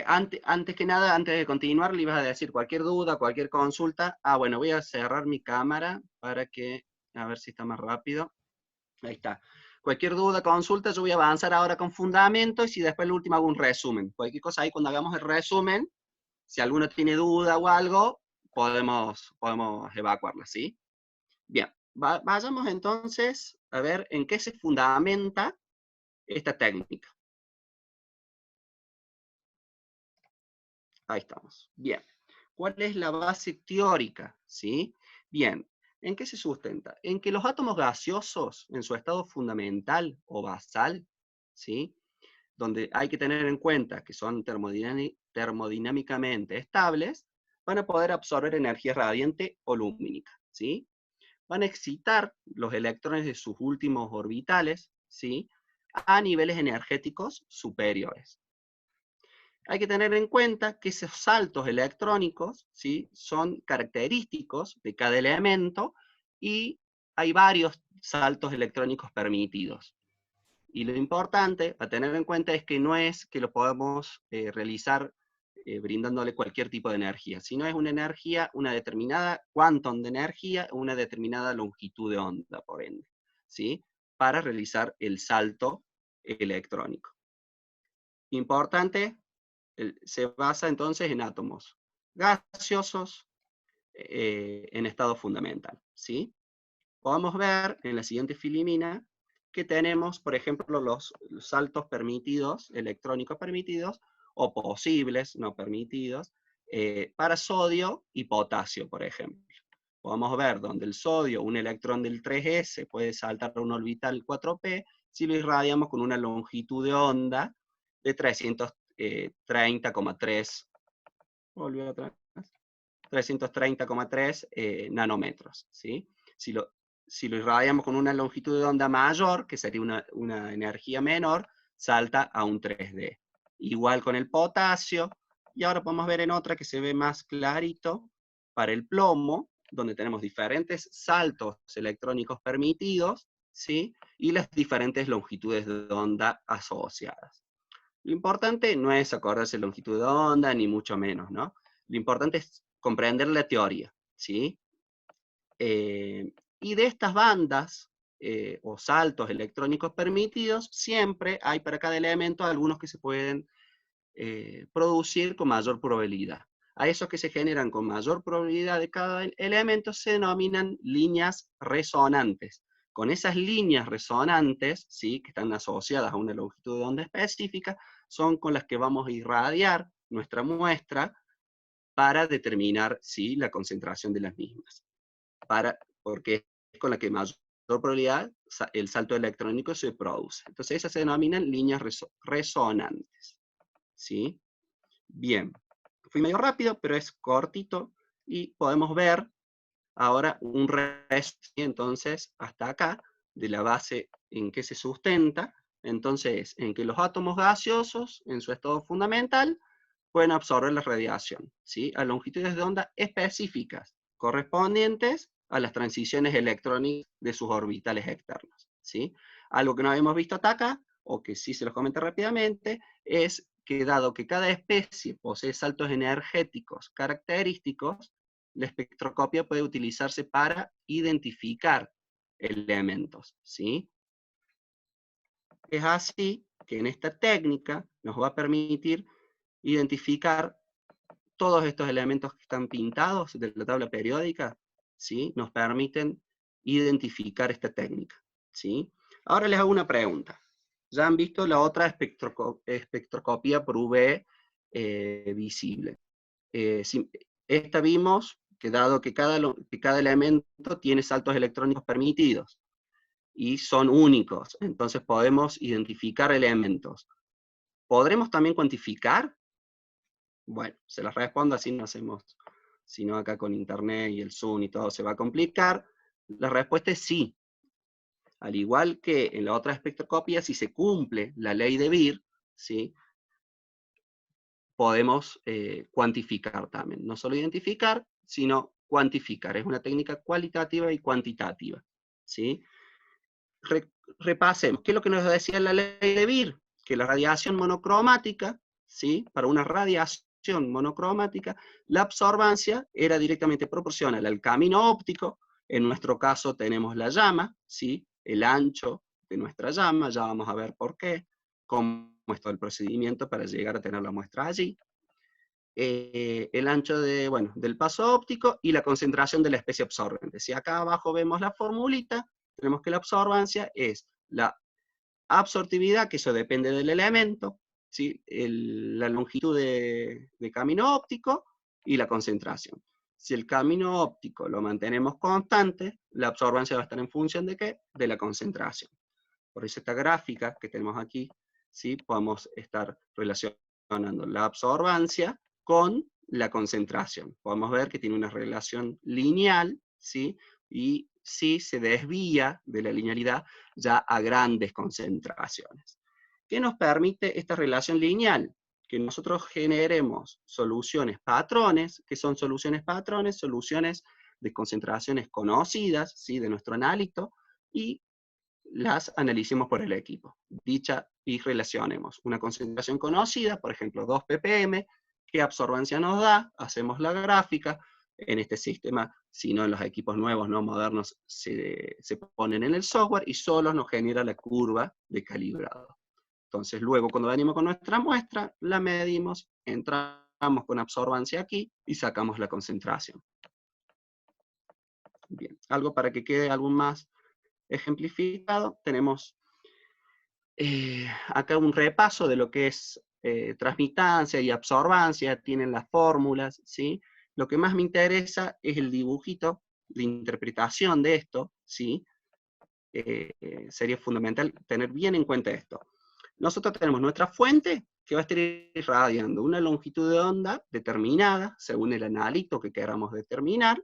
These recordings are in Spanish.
Antes que nada, antes de continuar, le ibas a decir cualquier duda, cualquier consulta. Bueno, voy a cerrar mi cámara para que, a ver si está más rápido. Ahí está. Cualquier duda, consulta, yo voy a avanzar ahora con fundamentos y después el último hago un resumen. Cualquier cosa ahí, cuando hagamos el resumen, si alguno tiene duda o algo, podemos evacuarla, ¿sí? Bien, vayamos entonces a ver en qué se fundamenta esta técnica. Ahí estamos. Bien. ¿Cuál es la base teórica? ¿Sí? Bien. ¿En qué se sustenta? En que los átomos gaseosos, en su estado fundamental o basal, ¿sí? Donde hay que tener en cuenta que son termodinámicamente estables, van a poder absorber energía radiante o lumínica, ¿sí? Van a excitar los electrones de sus últimos orbitales, ¿sí? A niveles energéticos superiores. Hay que tener en cuenta que esos saltos electrónicos, ¿sí? Son característicos de cada elemento y hay varios saltos electrónicos permitidos. Y lo importante a tener en cuenta es que no es que lo podamos realizar brindándole cualquier tipo de energía, sino es una energía, una determinada quantum de energía, una determinada longitud de onda, por ende, ¿sí? Para realizar el salto electrónico. Importante, se basa entonces en átomos gaseosos en estado fundamental, ¿sí? Podemos ver en la siguiente filimina que tenemos, por ejemplo, los saltos permitidos, electrónicos permitidos, o posibles, no permitidos, para sodio y potasio, por ejemplo. Podemos ver donde el sodio, un electrón del 3s, puede saltar a un orbital 4p, si lo irradiamos con una longitud de onda de 330,3 330,3 nanómetros, ¿sí? Si lo irradiamos con una longitud de onda mayor, que sería una energía menor, salta a un 3D. Igual con el potasio, y ahora podemos ver en otra que se ve más clarito, para el plomo, donde tenemos diferentes saltos electrónicos permitidos, ¿sí? Y las diferentes longitudes de onda asociadas. Lo importante no es acordarse longitud de onda, ni mucho menos, ¿no? Lo importante es comprender la teoría, ¿sí? Y de estas bandas o saltos electrónicos permitidos, siempre hay para cada elemento algunos que se pueden producir con mayor probabilidad. A esos que se generan con mayor probabilidad de cada elemento se denominan líneas resonantes. Con esas líneas resonantes, ¿sí? Que están asociadas a una longitud de onda específica, son con las que vamos a irradiar nuestra muestra para determinar, ¿sí? La concentración de las mismas. Porque es con la que mayor probabilidad el salto electrónico se produce. Entonces esas se denominan líneas resonantes, ¿sí? Bien, fui medio rápido, pero es cortito, y podemos ver ahora un resumen, entonces, hasta acá, de la base en que se sustenta. Entonces, en que los átomos gaseosos, en su estado fundamental, pueden absorber la radiación, ¿sí? A longitudes de onda específicas, correspondientes a las transiciones electrónicas de sus orbitales externos, ¿sí? Algo que no habíamos visto hasta acá, o que sí se los comento rápidamente, es que dado que cada especie posee saltos energéticos característicos, la espectroscopia puede utilizarse para identificar elementos, ¿sí? Es así que en esta técnica nos va a permitir identificar todos estos elementos que están pintados de la tabla periódica, ¿sí? Nos permiten identificar esta técnica, ¿sí? Ahora les hago una pregunta. Ya han visto la otra espectroscopía por UV visible. Esta vimos que dado que cada elemento tiene saltos electrónicos permitidos y son únicos, entonces podemos identificar elementos. ¿Podremos también cuantificar? Bueno, se las respondo así no hacemos, sino acá con internet y el Zoom y todo se va a complicar. La respuesta es sí. Al igual que en la otra espectroscopia, si se cumple la ley de Beer, ¿sí? Podemos cuantificar también. No solo identificar, sino cuantificar. Es una técnica cualitativa y cuantitativa, ¿sí? Repasemos. ¿Qué es lo que nos decía la ley de Beer? Que la radiación monocromática ¿sí? Para una radiación monocromática, la absorbancia era directamente proporcional al camino óptico. En nuestro caso tenemos la llama, ¿sí? El ancho de nuestra llama, ya vamos a ver por qué, cómo es todo el procedimiento para llegar a tener la muestra allí. El ancho del paso óptico y la concentración de la especie absorbente. Si acá abajo vemos la formulita, tenemos que la absorbancia es la absortividad, que eso depende del elemento, ¿sí? La longitud de camino óptico y la concentración. Si el camino óptico lo mantenemos constante, la absorbancia va a estar en función de ¿qué? De la concentración. Por eso esta gráfica que tenemos aquí, ¿sí? Podemos estar relacionando la absorbancia con la concentración. Podemos ver que tiene una relación lineal, ¿sí? Y sí se desvía de la linealidad ya a grandes concentraciones. ¿Qué nos permite esta relación lineal? Que nosotros generemos soluciones patrones. ¿Qué son soluciones patrones? Soluciones de concentraciones conocidas, ¿sí? De nuestro analito, y las analicemos por el equipo. Y relacionemos una concentración conocida, por ejemplo 2 ppm, qué absorbancia nos da, hacemos la gráfica. En este sistema, si no en los equipos nuevos, no modernos, se ponen en el software y solo nos genera la curva de calibrado. Entonces luego cuando venimos con nuestra muestra, la medimos, entramos con absorbancia aquí y sacamos la concentración. Bien, algo para que quede algo más ejemplificado, tenemos acá un repaso de lo que es transmitancia y absorbancia, tienen las fórmulas, ¿sí? Lo que más me interesa es el dibujito, la interpretación de esto, ¿sí? Sería fundamental tener bien en cuenta esto. Nosotros tenemos nuestra fuente que va a estar irradiando una longitud de onda determinada, según el analito que queramos determinar,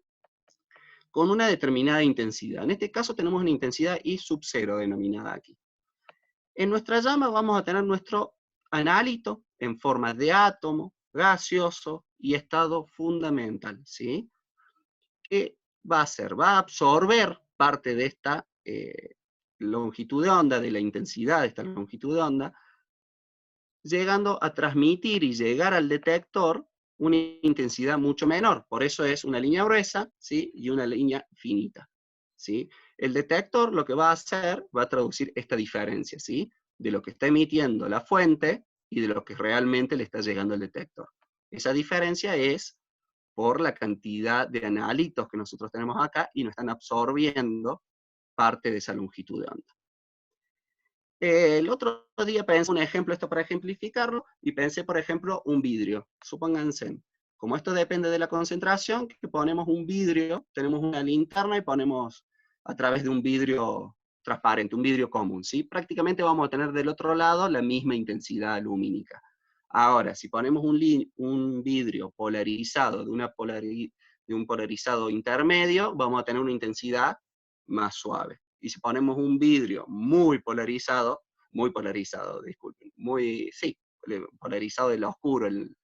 con una determinada intensidad. En este caso tenemos una intensidad I sub 0 denominada aquí. En nuestra llama vamos a tener nuestro analito en forma de átomo, gaseoso y estado fundamental, ¿sí? ¿Qué va a hacer? Va a absorber parte de esta longitud de onda, de la intensidad de esta longitud de onda, llegando a transmitir y llegar al detector una intensidad mucho menor. Por eso es una línea gruesa, ¿sí? Y una línea finita, ¿sí? El detector lo que va a hacer, va a traducir esta diferencia, ¿sí? De lo que está emitiendo la fuente y de lo que realmente le está llegando al detector. Esa diferencia es por la cantidad de analitos que nosotros tenemos acá y nos están absorbiendo parte de esa longitud de onda. El otro día pensé un ejemplo, esto para ejemplificarlo, y pensé, por ejemplo, un vidrio. Supónganse, como esto depende de la concentración, que ponemos un vidrio, tenemos una linterna y ponemos a través de un vidrio transparente, un vidrio común, ¿sí? Prácticamente vamos a tener del otro lado la misma intensidad lumínica. Ahora, si ponemos un vidrio polarizado, de un polarizado intermedio, vamos a tener una intensidad más suave. Y si ponemos un vidrio muy polarizado, disculpen, polarizado del oscuro, el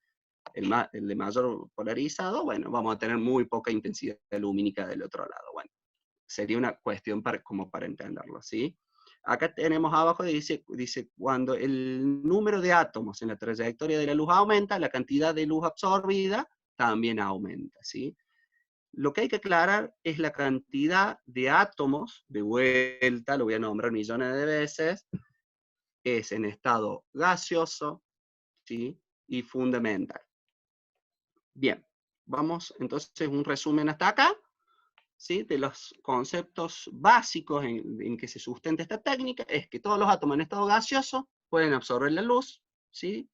de mayor polarizado, bueno, vamos a tener muy poca intensidad lumínica del otro lado. Bueno, sería una cuestión como para entenderlo, ¿sí? Acá tenemos abajo, dice, cuando el número de átomos en la trayectoria de la luz aumenta, la cantidad de luz absorbida también aumenta, ¿sí? Lo que hay que aclarar es la cantidad de átomos, de vuelta, lo voy a nombrar millones de veces, es en estado gaseoso, ¿sí? Y fundamental. Bien, vamos entonces un resumen hasta acá, ¿sí? De los conceptos básicos en que se sustenta esta técnica, es que todos los átomos en estado gaseoso pueden absorber la luz, ¿sí?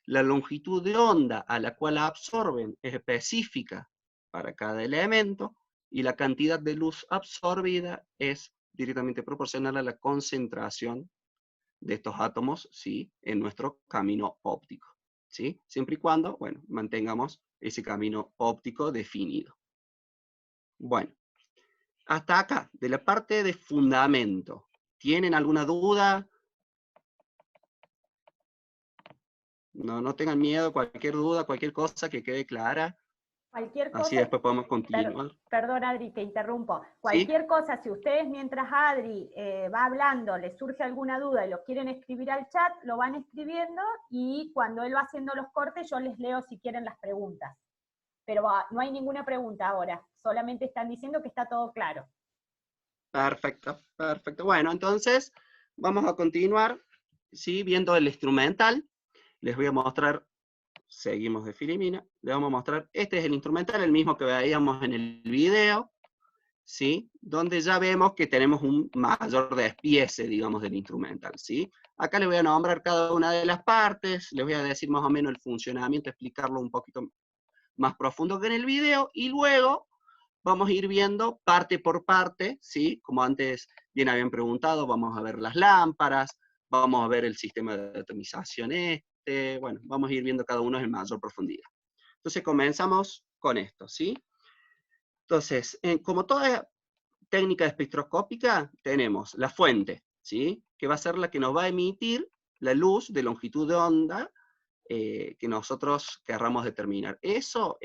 La longitud de onda a la cual la absorben es específica para cada elemento, y la cantidad de luz absorbida es directamente proporcional a la concentración de estos átomos, ¿sí? En nuestro camino óptico, ¿sí? Siempre y cuando, bueno, mantengamos ese camino óptico definido. Bueno, hasta acá, de la parte de fundamento. ¿Tienen alguna duda? No tengan miedo, cualquier duda, cualquier cosa que quede clara. Cualquier Así cosa, después podemos continuar. perdón Adri, te interrumpo. ¿Sí? Cualquier cosa, si ustedes mientras Adri va hablando, les surge alguna duda y lo quieren escribir al chat, lo van escribiendo y cuando él va haciendo los cortes yo les leo si quieren las preguntas. Pero no hay ninguna pregunta ahora, solamente están diciendo que está todo claro. Perfecto, perfecto. Bueno, entonces vamos a continuar, ¿sí? Viendo el instrumental. Les voy a mostrar, seguimos de Filipina, les vamos a mostrar, este es el instrumental, el mismo que veíamos en el video, ¿sí? Donde ya vemos que tenemos un mayor despiece, digamos, del instrumental, ¿sí? Acá les voy a nombrar cada una de las partes, les voy a decir más o menos el funcionamiento, explicarlo un poquito más profundo que en el video, y luego vamos a ir viendo parte por parte, ¿sí? Como antes bien habían preguntado, vamos a ver las lámparas, vamos a ver el sistema de atomización bueno, vamos a ir viendo cada uno en mayor profundidad. Entonces comenzamos con esto, ¿sí? Entonces, como toda técnica espectroscópica, tenemos la fuente, ¿sí? Que va a ser la que nos va a emitir la luz de longitud de onda que nosotros querramos determinar. Eso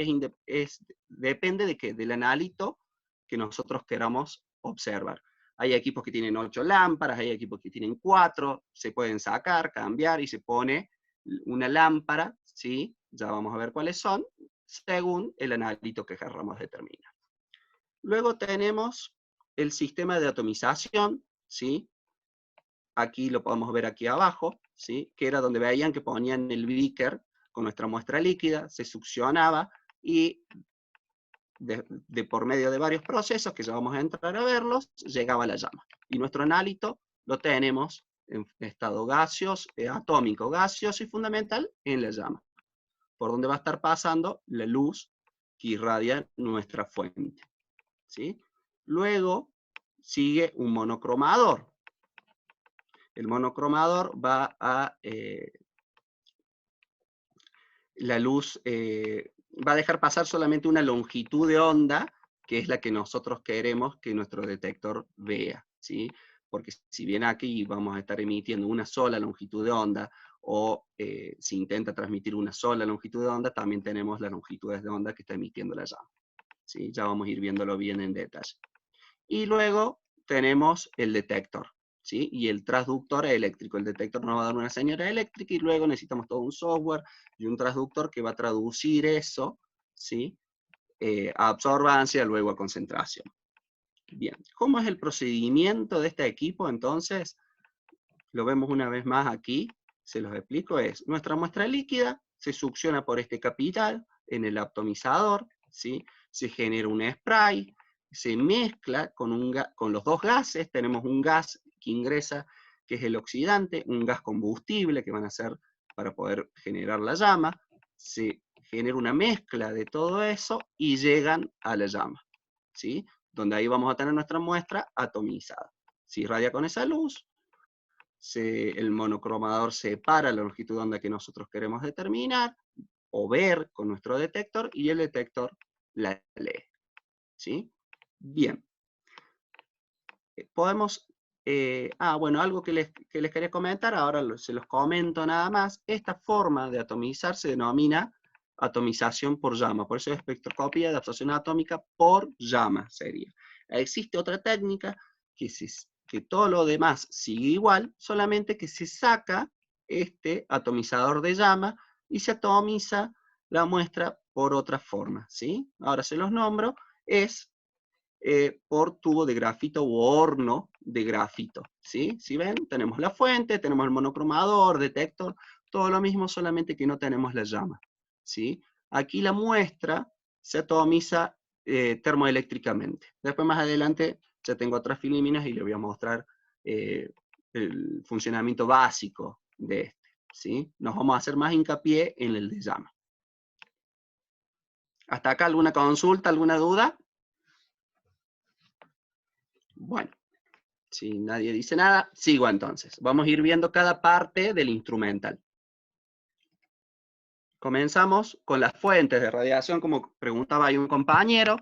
depende de qué, del analito que nosotros queramos observar. Hay equipos que tienen 8 lámparas, hay equipos que tienen 4, se pueden sacar, cambiar y se pone una lámpara, ¿sí? Ya vamos a ver cuáles son, según el analito que querramos determinar. Luego tenemos el sistema de atomización, ¿sí? Aquí lo podemos ver aquí abajo, ¿sí? Que era donde veían que ponían el beaker con nuestra muestra líquida, se succionaba y de por medio de varios procesos, que ya vamos a entrar a verlos, llegaba la llama. Y nuestro analito lo tenemos en estado gaseoso, atómico, gaseoso y fundamental en la llama, por donde va a estar pasando la luz que irradia nuestra fuente, ¿sí? Luego sigue un monocromador. El monocromador va a la luz, va a dejar pasar solamente una longitud de onda, que es la que nosotros queremos que nuestro detector vea, ¿sí? Porque si bien aquí vamos a estar emitiendo una sola longitud de onda, o si intenta transmitir una sola longitud de onda, también tenemos las longitudes de onda que está emitiendo la llama, ¿sí? Ya vamos a ir viéndolo bien en detalle. Y luego tenemos el detector, ¿sí? Y el transductor eléctrico. El detector nos va a dar una señal eléctrica y luego necesitamos todo un software y un transductor que va a traducir eso, ¿sí? A absorbancia, luego a concentración. Bien, ¿cómo es el procedimiento de este equipo? Entonces, lo vemos una vez más aquí, se los explico, es nuestra muestra líquida, se succiona por este capital en el atomizador, ¿sí? Se genera un spray, se mezcla con los dos gases, tenemos un gas que ingresa, que es el oxidante, un gas combustible que van a ser para poder generar la llama, se genera una mezcla de todo eso y llegan a la llama, ¿sí? Donde ahí vamos a tener nuestra muestra atomizada. Se irradia con esa luz, el monocromador separa la longitud de onda que nosotros queremos determinar o ver con nuestro detector y el detector la lee, ¿sí? Bien. Podemos, bueno, algo que les quería comentar, ahora se los comento nada más. Esta forma de atomizar se denomina atomización por llama, por eso es espectroscopía de absorción atómica por llama sería. Existe otra técnica que todo lo demás sigue igual, solamente que se saca este atomizador de llama y se atomiza la muestra por otra forma, ¿sí? Ahora se los nombro, es por tubo de grafito u horno de grafito, ¿sí? Si ven, tenemos la fuente, tenemos el monocromador, detector, todo lo mismo, solamente que no tenemos la llama, ¿sí? Aquí la muestra se atomiza termoeléctricamente. Después más adelante ya tengo otras filiminas y les voy a mostrar el funcionamiento básico de este, ¿sí? Nos vamos a hacer más hincapié en el de llama. ¿Hasta acá alguna consulta, alguna duda? Bueno, si nadie dice nada, sigo entonces. Vamos a ir viendo cada parte del instrumental. Comenzamos con las fuentes de radiación, como preguntaba ahí un compañero.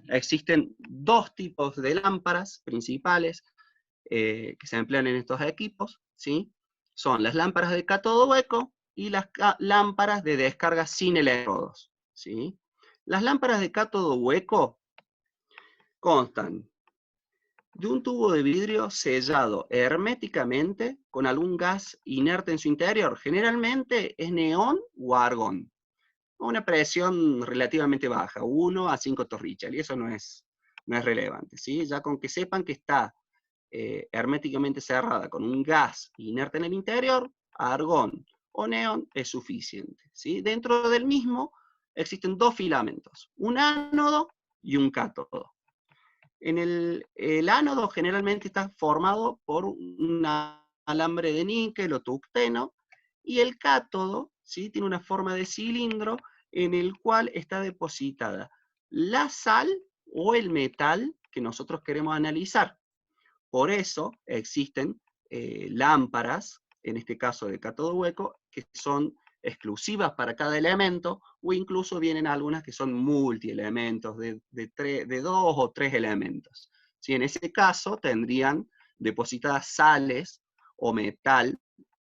Existen dos tipos de lámparas principales que se emplean en estos equipos, ¿sí? Son las lámparas de cátodo hueco y las lámparas de descarga sin electrodos, ¿sí? Las lámparas de cátodo hueco constan de un tubo de vidrio sellado herméticamente con algún gas inerte en su interior. Generalmente es neón o argón, a una presión relativamente baja, 1 a 5 torrichel, y eso no es relevante, ¿sí? Ya con que sepan que está herméticamente cerrada con un gas inerte en el interior, argón o neón es suficiente, ¿sí? Dentro del mismo existen dos filamentos, un ánodo y un cátodo. El ánodo generalmente está formado por un alambre de níquel o tucteno, y el cátodo, ¿sí?, tiene una forma de cilindro en el cual está depositada la sal o el metal que nosotros queremos analizar. Por eso existen lámparas, en este caso de cátodo hueco, que son exclusivas para cada elemento, o incluso vienen algunas que son multielementos, de 2 o 3 elementos. ¿Sí? En ese caso tendrían depositadas sales o metal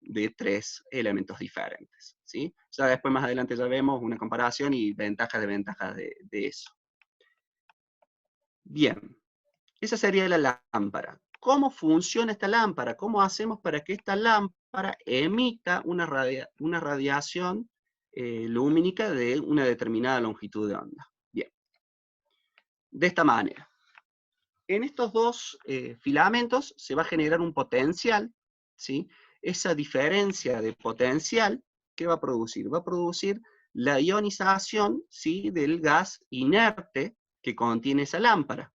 de 3 elementos diferentes. ¿Sí? Ya después más adelante ya vemos una comparación y ventajas de eso. Bien, esa sería la lámpara. ¿Cómo funciona esta lámpara? ¿Cómo hacemos para que esta lámpara emita una radiación lumínica de una determinada longitud de onda? Bien, de esta manera. En estos dos filamentos se va a generar un potencial, ¿sí? Esa diferencia de potencial, ¿qué va a producir? Va a producir la ionización, ¿sí?, del gas inerte que contiene esa lámpara.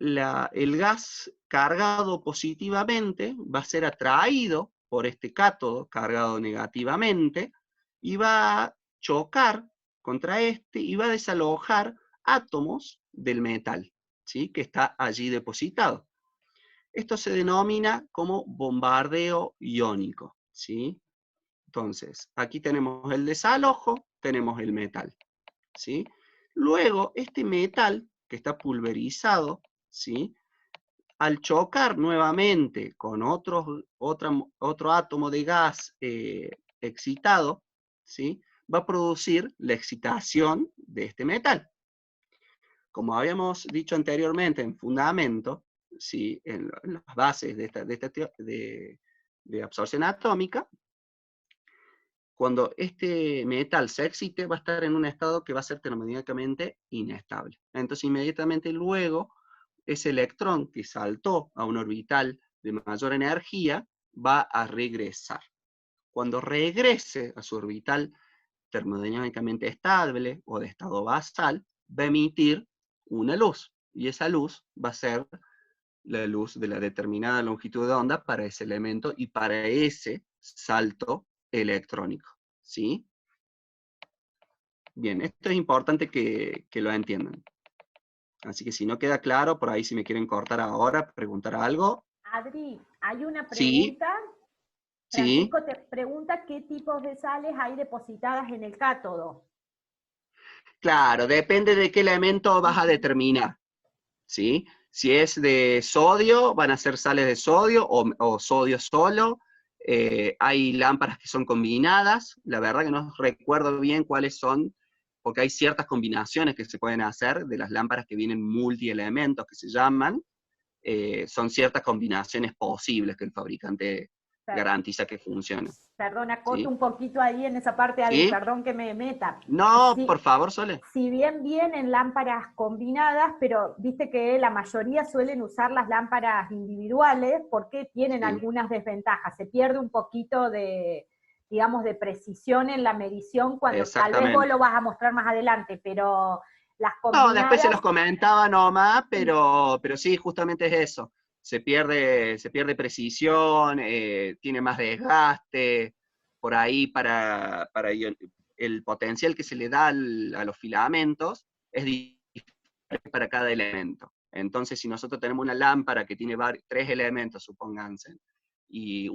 El gas cargado positivamente va a ser atraído por este cátodo cargado negativamente y va a chocar contra este y va a desalojar átomos del metal, ¿sí?, que está allí depositado. Esto se denomina como bombardeo iónico, ¿sí? Entonces, aquí tenemos el desalojo, tenemos el metal, ¿sí? Luego, este metal que está pulverizado, ¿sí?, al chocar nuevamente con otro átomo de gas excitado, ¿sí?, va a producir la excitación de este metal. Como habíamos dicho anteriormente en fundamento, ¿sí?, en las bases de absorción atómica, cuando este metal se excite va a estar en un estado que va a ser termodinámicamente inestable. Entonces inmediatamente luego ese electrón que saltó a un orbital de mayor energía va a regresar. Cuando regrese a su orbital termodinámicamente estable o de estado basal, va a emitir una luz, y esa luz va a ser la luz de la determinada longitud de onda para ese elemento y para ese salto electrónico, ¿sí? Bien, esto es importante que lo entiendan. Así que si no queda claro, por ahí si me quieren cortar ahora, preguntar algo. Adri, hay una Sí, pregunta. sí. Francisco te pregunta qué tipos de sales hay depositadas en el cátodo. Claro, depende de qué elemento vas a determinar, ¿sí? Si es de sodio, van a ser sales de sodio o sodio solo. Hay lámparas que son combinadas, la verdad que no recuerdo bien cuáles son, porque hay ciertas combinaciones que se pueden hacer de las lámparas que vienen multielementos, que se llaman. Son ciertas combinaciones posibles que el fabricante garantiza que funcionen. Perdona, corto ¿Sí? un poquito ahí en esa parte, Adri, ¿Sí? perdón que me meta. No, por Sí, favor, Sole. si bien vienen lámparas combinadas, pero viste que la mayoría suelen usar las lámparas individuales porque tienen Sí, algunas desventajas. Se pierde un poquito de, digamos, de precisión en la medición cuando tal vez vos exactamente. lo vas a mostrar más adelante, pero las No, después se combinadas, los comentaba nomás, pero sí, justamente es eso. Se pierde precisión, tiene más desgaste, por ahí el potencial que se le da a los filamentos es diferente para cada elemento. Entonces, si nosotros tenemos una lámpara que tiene 3 elementos, supónganse, y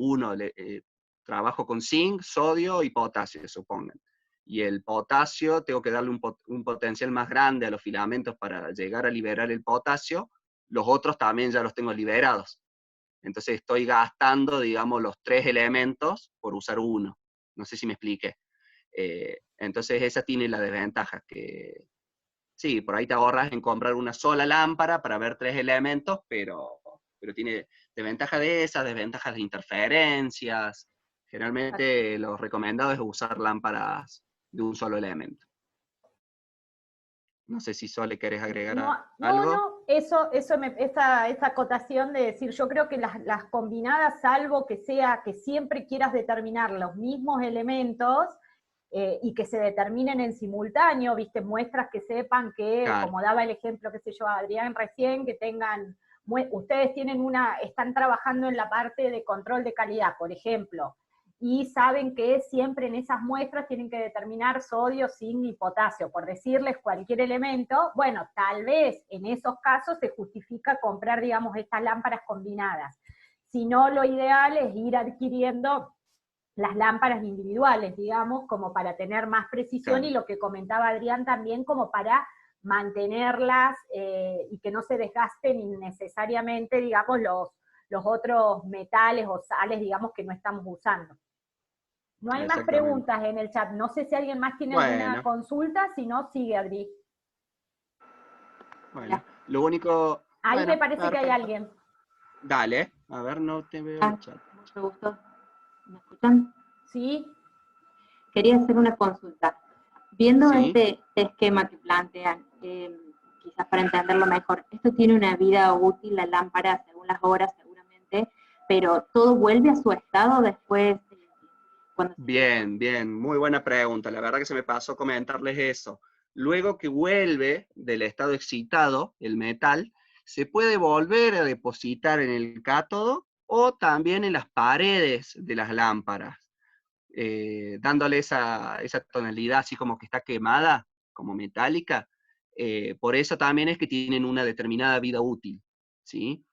trabajo con zinc, sodio y potasio, supongan. Y el potasio, tengo que darle un potencial más grande a los filamentos para llegar a liberar el potasio, los otros también ya los tengo liberados. Entonces estoy gastando, digamos, los 3 elementos por usar uno. No sé si me expliqué. Entonces esa tiene la desventaja que, sí, por ahí te ahorras en comprar una sola lámpara para ver 3 elementos, pero tiene desventaja de esas, desventajas de interferencias. Generalmente lo recomendado es usar lámparas de un solo elemento. No sé si Sole querés agregar algo. Esa acotación de decir, yo creo que las combinadas, salvo que sea que siempre quieras determinar los mismos elementos, y que se determinen en simultáneo, viste, muestras que sepan que, Claro. como daba el ejemplo, qué sé yo, Adrián recién, que tengan, ustedes están trabajando en la parte de control de calidad, por ejemplo, y saben que siempre en esas muestras tienen que determinar sodio, zinc y potasio, por decirles cualquier elemento. Bueno, tal vez en esos casos se justifica comprar, digamos, estas lámparas combinadas. Si no, lo ideal es ir adquiriendo las lámparas individuales, digamos, como para tener más precisión, Claro. y lo que comentaba Adrián también, como para mantenerlas y que no se desgasten innecesariamente, digamos, los otros metales o sales, digamos, que no estamos usando. No hay más Exactamente. preguntas en el chat. No sé si alguien más tiene alguna Bueno, consulta, si no, sigue Adri. bueno. Lo único, Ahí me bueno, parece que hay perfecto. alguien. Dale, a ver, no te veo el chat. Mucho gusto. ¿Me escuchan? Sí. Quería hacer una consulta. Viendo Sí. este esquema que plantean, quizás para entenderlo mejor, esto tiene una vida útil, la lámpara, según las horas seguramente, pero todo vuelve a su estado después. Bien, bien, muy buena pregunta. La verdad que se me pasó comentarles eso. Luego que vuelve del estado excitado, el metal, se puede volver a depositar en el cátodo o también en las paredes de las lámparas, dándole esa tonalidad así como que está quemada, como metálica. Por eso también es que tienen una determinada vida útil, ¿sí?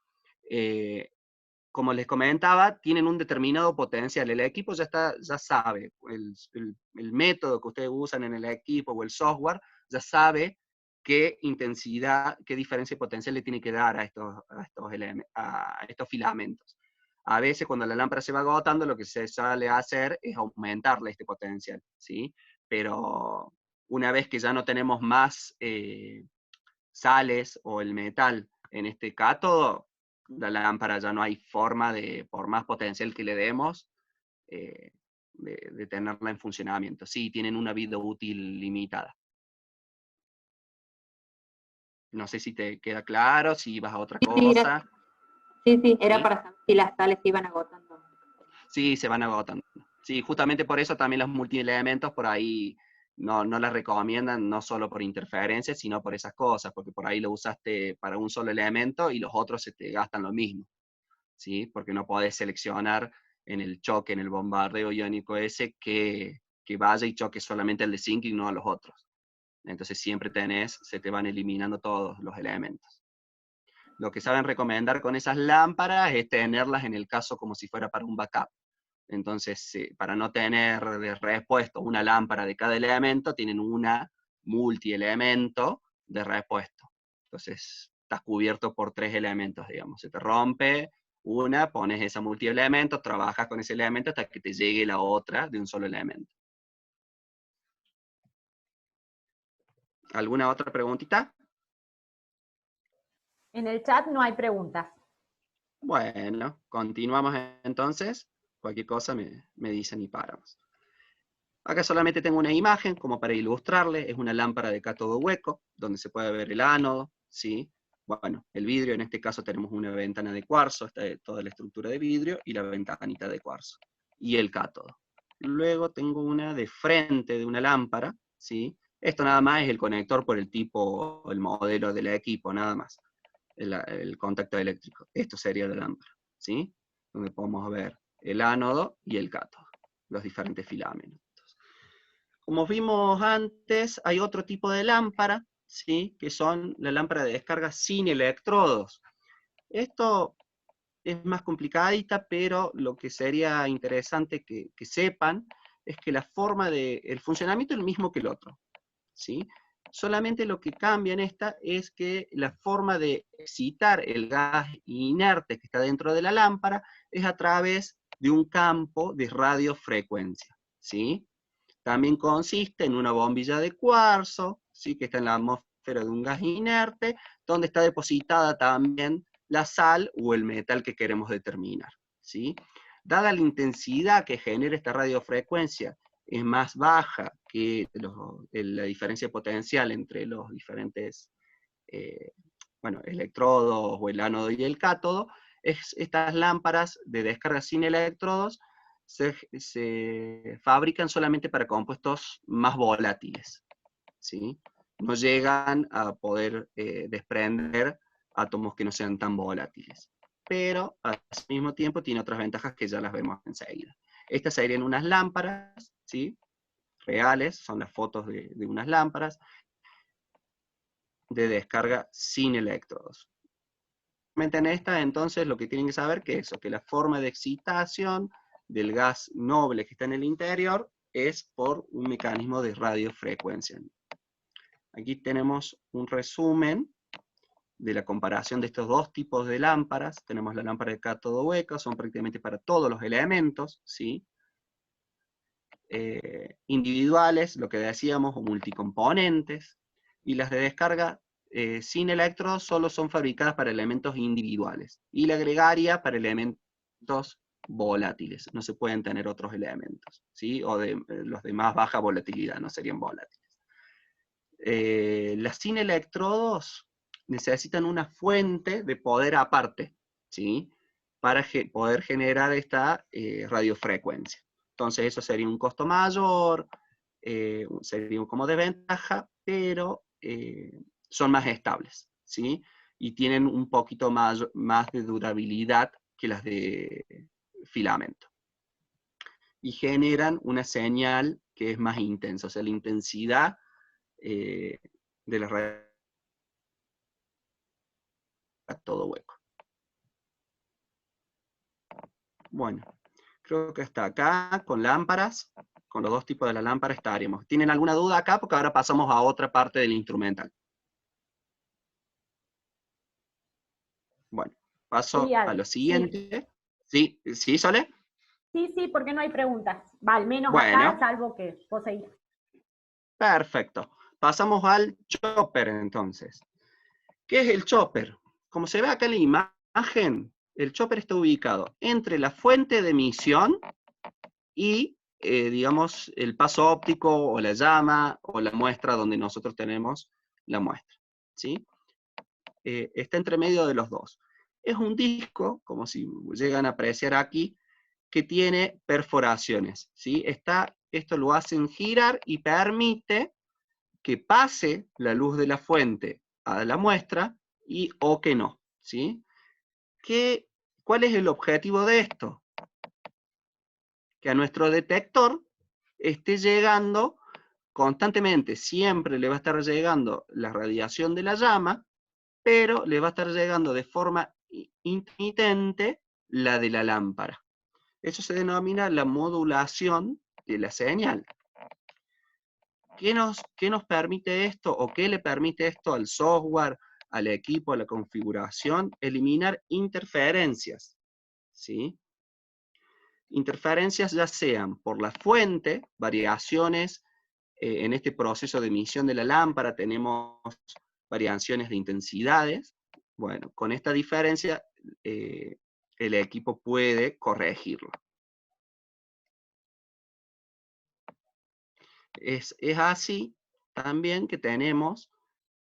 Como les comentaba, tienen un determinado potencial. El equipo ya sabe, el método que ustedes usan en el equipo o el software, ya sabe qué intensidad, qué diferencia de potencial le tiene que dar a estos filamentos. A veces cuando la lámpara se va agotando, lo que se sale a hacer es aumentarle este potencial, ¿sí? Pero una vez que ya no tenemos más sales o el metal en este cátodo, la lámpara ya no hay forma de, por más potencial que le demos, de tenerla en funcionamiento. Sí, tienen una vida útil limitada. No sé si te queda claro, si vas a otra cosa. Sí, era ¿Sí? para saber si las sales se iban agotando. Sí, se van agotando. Sí, justamente por eso también los multielementos por ahí no las recomiendan, no solo por interferencias, sino por esas cosas, porque por ahí lo usaste para un solo elemento y los otros se te gastan lo mismo, ¿sí? Porque no podés seleccionar en el choque, en el bombardeo iónico ese, que vaya y choque solamente al de zinc y no a los otros. Entonces siempre se te van eliminando todos los elementos. Lo que saben recomendar con esas lámparas es tenerlas en el caso como si fuera para un backup. Entonces, para no tener de repuesto una lámpara de cada elemento, tienen una multielemento de repuesto. Entonces, estás cubierto por 3 elementos, digamos. Se te rompe una, pones esa multielemento, trabajas con ese elemento hasta que te llegue la otra de un solo elemento. ¿Alguna otra preguntita? En el chat no hay preguntas. Bueno, continuamos entonces. Cualquier cosa me dicen y paramos. Acá solamente tengo una imagen como para ilustrarle. Es una lámpara de cátodo hueco, donde se puede ver el ánodo, ¿sí? Bueno, el vidrio, en este caso tenemos una ventana de cuarzo, está toda la estructura de vidrio, y la ventanita de cuarzo. Y el cátodo. Luego tengo una de frente de una lámpara, ¿sí? Esto nada más es el conector por el tipo, el modelo del equipo, nada más. El contacto eléctrico. Esto sería la lámpara, ¿sí? Donde podemos ver el ánodo y el cátodo, los diferentes filamentos. Como vimos antes, hay otro tipo de lámpara, ¿sí? Que son la lámpara de descarga sin electrodos. Esto es más complicadita, pero lo que sería interesante que sepan es que la forma el funcionamiento es el mismo que el otro, ¿sí? Solamente lo que cambia en esta es que la forma de excitar el gas inerte que está dentro de la lámpara es a través de un campo de radiofrecuencia, ¿sí? También consiste en una bombilla de cuarzo, ¿sí? Que está en la atmósfera de un gas inerte, donde está depositada también la sal o el metal que queremos determinar, ¿sí? Dada la intensidad que genera esta radiofrecuencia, es más baja que la diferencia potencial entre los diferentes electrodos o el ánodo y el cátodo, estas lámparas de descarga sin electrodos se fabrican solamente para compuestos más volátiles, ¿sí? No llegan a poder desprender átomos que no sean tan volátiles. Pero al mismo tiempo tiene otras ventajas que ya las vemos enseguida. Estas serían unas lámparas, ¿sí? Reales, son las fotos de unas lámparas de descarga sin electrodos. En esta, entonces, lo que tienen que saber que eso, que la forma de excitación del gas noble que está en el interior es por un mecanismo de radiofrecuencia. Aquí tenemos un resumen de la comparación de estos dos tipos de lámparas. Tenemos la lámpara de cátodo hueca, son prácticamente para todos los elementos, ¿sí? Individuales, lo que decíamos, o multicomponentes, y las de descarga sin electrodos solo son fabricadas para elementos individuales, y la gregaria para elementos volátiles, no se pueden tener otros elementos, ¿sí? O los de más baja volatilidad no serían volátiles. Las sin electrodos necesitan una fuente de poder aparte, ¿sí? Para poder generar esta radiofrecuencia. Entonces eso sería un costo mayor, sería como desventaja, pero son más estables, ¿sí? Y tienen un poquito más de durabilidad que las de filamento. Y generan una señal que es más intensa, o sea, la intensidad de la radio todo hueco. Bueno, creo que hasta acá con lámparas, con los dos tipos de la lámpara estaríamos. ¿Tienen alguna duda acá? Porque ahora pasamos a otra parte del instrumental. Bueno, paso a lo siguiente. ¿Sí? ¿Sí, Sole? Sí, porque no hay preguntas. Va, al menos bueno, acá, salvo que vos seguís. Perfecto. Pasamos al chopper, entonces. ¿Qué es el chopper? Como se ve acá en la imagen, el chopper está ubicado entre la fuente de emisión y, digamos, el paso óptico o la llama o la muestra donde nosotros tenemos la muestra, ¿sí? Está entre medio de los dos. Es un disco, como si llegan a apreciar aquí, que tiene perforaciones, ¿sí? Esto lo hacen girar y permite que pase la luz de la fuente a la muestra o que no, ¿sí? ¿Cuál es el objetivo de esto? Que a nuestro detector esté llegando constantemente, siempre le va a estar llegando la radiación de la llama, pero le va a estar llegando de forma intermitente la de la lámpara. Eso se denomina la modulación de la señal. ¿Qué nos permite esto, o qué le permite esto al software, al equipo, a la configuración? Eliminar interferencias, ¿sí? Interferencias ya sean por la fuente, variaciones en este proceso de emisión de la lámpara, tenemos variaciones de intensidades. Bueno, con esta diferencia el equipo puede corregirlo. Es así también que tenemos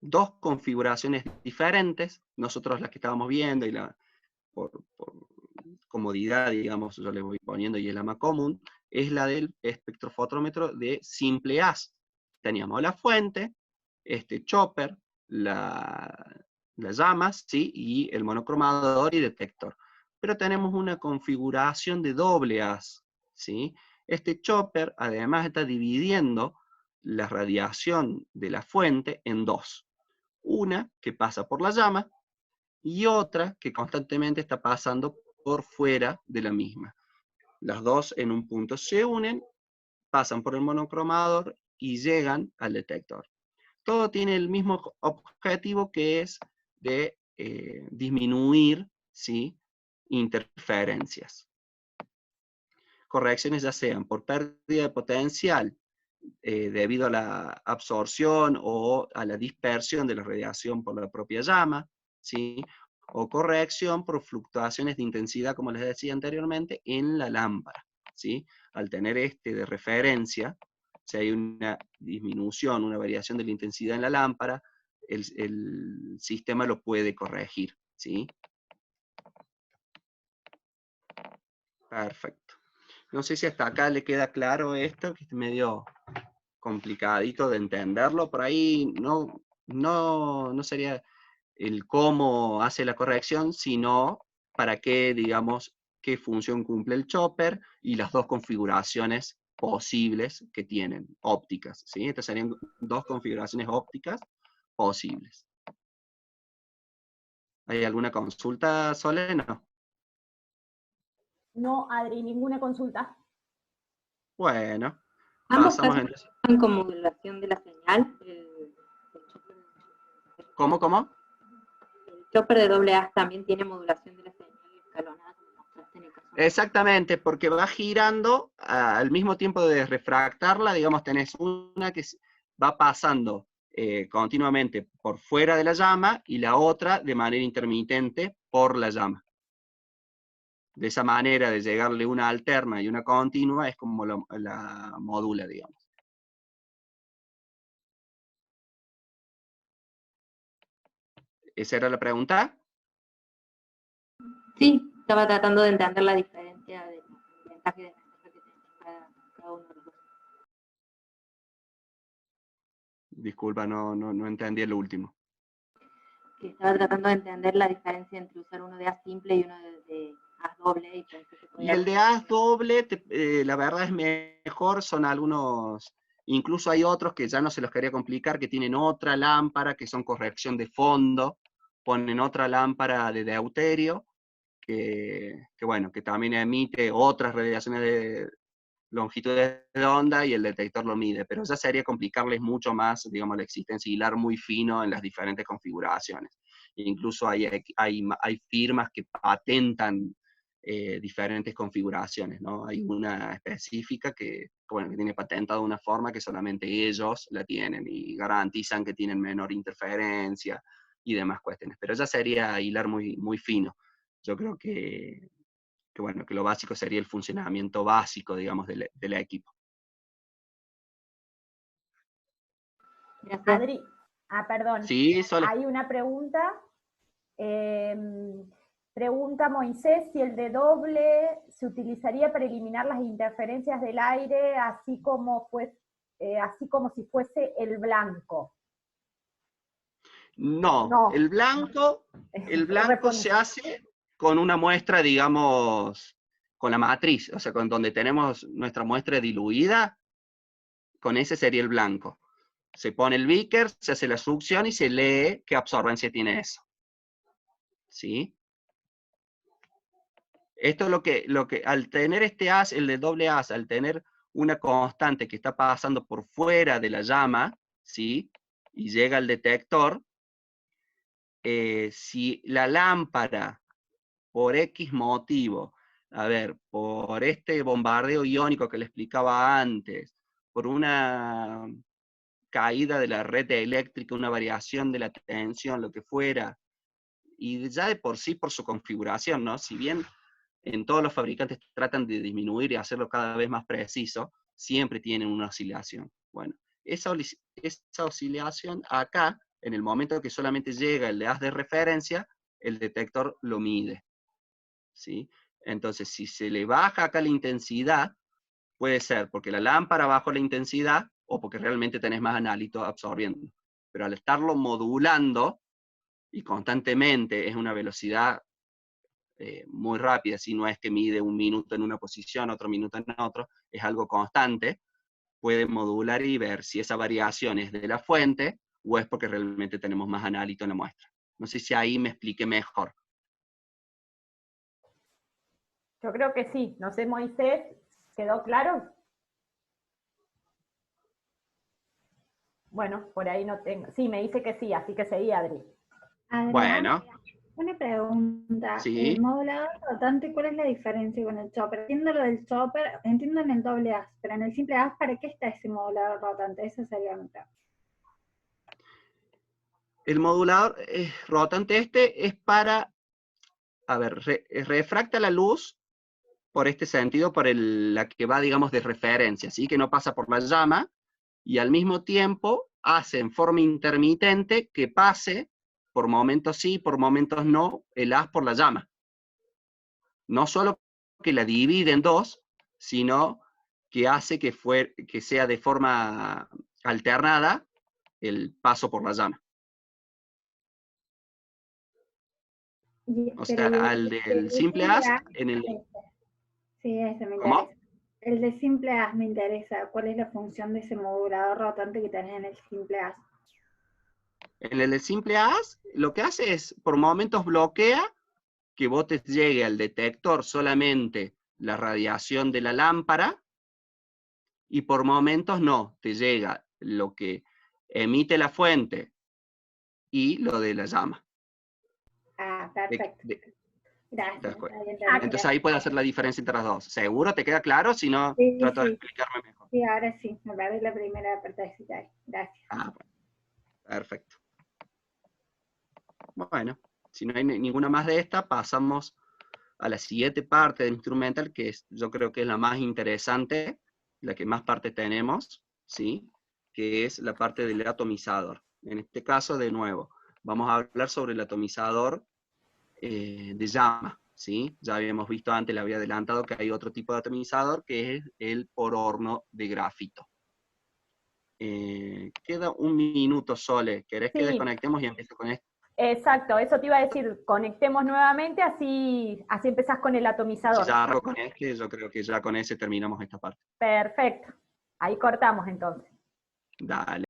dos configuraciones diferentes, nosotros las que estábamos viendo, y por comodidad, digamos, yo le voy poniendo, y es la más común, es la del espectrofotómetro de simple haz. Teníamos la fuente, este chopper, las llamas, ¿sí? Y el monocromador y detector. Pero tenemos una configuración de doble haz, ¿sí? Este chopper además está dividiendo la radiación de la fuente en dos. Una que pasa por la llama y otra que constantemente está pasando por fuera de la misma. Las dos en un punto se unen, pasan por el monocromador y llegan al detector. Todo tiene el mismo objetivo, que es de disminuir, ¿sí?, interferencias. Correcciones ya sean por pérdida de potencial debido a la absorción o a la dispersión de la radiación por la propia llama, ¿sí? O corrección por fluctuaciones de intensidad, como les decía anteriormente, en la lámpara, ¿sí? Al tener este de referencia, si hay una disminución, una variación de la intensidad en la lámpara, el sistema lo puede corregir, ¿sí? Perfecto. No sé si hasta acá le queda claro esto, que es medio complicadito de entenderlo. Por ahí no sería el cómo hace la corrección, sino para qué, digamos, qué función cumple el chopper y las dos configuraciones posibles que tienen, ópticas, ¿sí? Estas serían dos configuraciones ópticas posibles. ¿Hay alguna consulta, Sole? No. No, Adri, ninguna consulta. Bueno, Ambos pasamos casos entonces. están con modulación de la señal. ¿Cómo? El chopper de doble A también tiene modulación de la señal escalonada, como mostraste en el caso. Exactamente, porque va girando al mismo tiempo de refractarla, digamos, tenés una que va pasando continuamente por fuera de la llama y la otra de manera intermitente por la llama. De esa manera de llegarle una alterna y una continua es como la modula, digamos. ¿Esa era la pregunta? Sí, estaba tratando de entender la diferencia de ventaja y desventaja que tiene cada uno de los dos. Disculpa, no entendí el último. Que estaba tratando de entender la diferencia entre usar uno de A simple y uno de A doble. Y pensé que Y podía el de haz doble, la verdad es mejor, son algunos, incluso hay otros que ya no se los quería complicar, que tienen otra lámpara, que son corrección de fondo, ponen otra lámpara de deuterio, bueno, que también emite otras radiaciones de longitudes de onda y el detector lo mide, pero ya sería complicarles mucho más, digamos, la existencia y hilar muy fino en las diferentes configuraciones. E incluso hay firmas que patentan diferentes configuraciones, ¿no? Hay una específica bueno, que tiene patentada una forma que solamente ellos la tienen y garantizan que tienen menor interferencia y demás cuestiones, pero ya sería hilar muy, muy fino. Yo creo bueno, que lo básico sería el funcionamiento básico, digamos, del equipo. Gracias. Adri, perdón. Sí, Sole. Hay una pregunta. Pregunta Moisés si el de doble se utilizaría para eliminar las interferencias del aire, así como si fuese el blanco. No, No. el blanco Responde. se hace con una muestra, digamos, con la matriz, o sea, con donde tenemos nuestra muestra diluida, con ese sería el blanco. Se pone el beaker, se hace la succión y se lee qué absorbancia tiene eso. ¿Sí? Esto es lo que al tener este haz, el de doble haz, al tener una constante que está pasando por fuera de la llama, ¿sí? Y llega al detector, si la lámpara, por X motivo, a ver, por este bombardeo iónico que le explicaba antes, por una caída de la red eléctrica, una variación de la tensión, lo que fuera, y ya de por sí por su configuración, ¿no? Si bien en todos los fabricantes tratan de disminuir y hacerlo cada vez más preciso, siempre tienen una oscilación. Bueno, esa oscilación acá, en el momento que solamente llega el de haz de referencia, el detector lo mide, ¿sí? Entonces, si se le baja acá la intensidad, puede ser porque la lámpara bajó la intensidad o porque realmente tenés más analito absorbiendo. Pero al estarlo modulando, y constantemente es una velocidad muy rápida, si no es que mide un minuto en una posición, otro minuto en otro, es algo constante, puede modular y ver si esa variación es de la fuente o es porque realmente tenemos más analito en la muestra. No sé si ahí me expliqué mejor. Yo creo que sí. No sé, Moisés, ¿quedó claro? Bueno, por ahí no tengo. Sí, me dice que sí, así que seguí, Adri. Adrián, Bueno, Una pregunta, Sí. el modulador rotante, ¿cuál es la diferencia con el chopper? Entiendo lo del chopper, entiendo en el doble as, pero en el simple as, ¿para qué está ese modulador rotante? Esa sería mi pregunta. El modulador rotante es para, a ver, refracta la luz por este sentido, por la que va, digamos, de referencia, ¿sí? Que no pasa por la llama, y al mismo tiempo hace en forma intermitente que pase, por momentos sí, por momentos no, el haz por la llama. No solo que la divide en dos, sino que hace que sea de forma alternada el paso por la llama. O sea, al del simple as, en el... Sí, ese me ¿Cómo? interesa. El de simple as me interesa. ¿Cuál es la función de ese modulador rotante que tenés en el simple as? En el de simple as, lo que hace es, por momentos bloquea que vos te llegue al detector solamente la radiación de la lámpara, y por momentos no, te llega lo que emite la fuente y lo de la llama. Ah, perfecto. Gracias. Entonces ahí puede hacer la diferencia entre las dos. ¿Seguro? ¿Te queda claro? Si no, Sí, trato de sí. explicarme mejor. Sí, ahora sí. Me parece la primera partecita ahí. Gracias. Ah, bueno. Perfecto. Bueno, si no hay ninguna más de esta, pasamos a la siguiente parte del instrumental, que yo creo que es la más interesante, la que más parte tenemos, ¿sí? Que es la parte del atomizador. En este caso, de nuevo, vamos a hablar sobre el atomizador de llama, ¿sí? Ya habíamos visto antes, le había adelantado que hay otro tipo de atomizador, que es el por horno de grafito. Queda un minuto, Sole. ¿Querés que Sí. desconectemos y empiezo con esto? Exacto, eso te iba a decir, conectemos nuevamente, así empezás con el atomizador. Si ya arranco con este, yo creo que ya con ese terminamos esta parte. Perfecto, ahí cortamos entonces. Dale.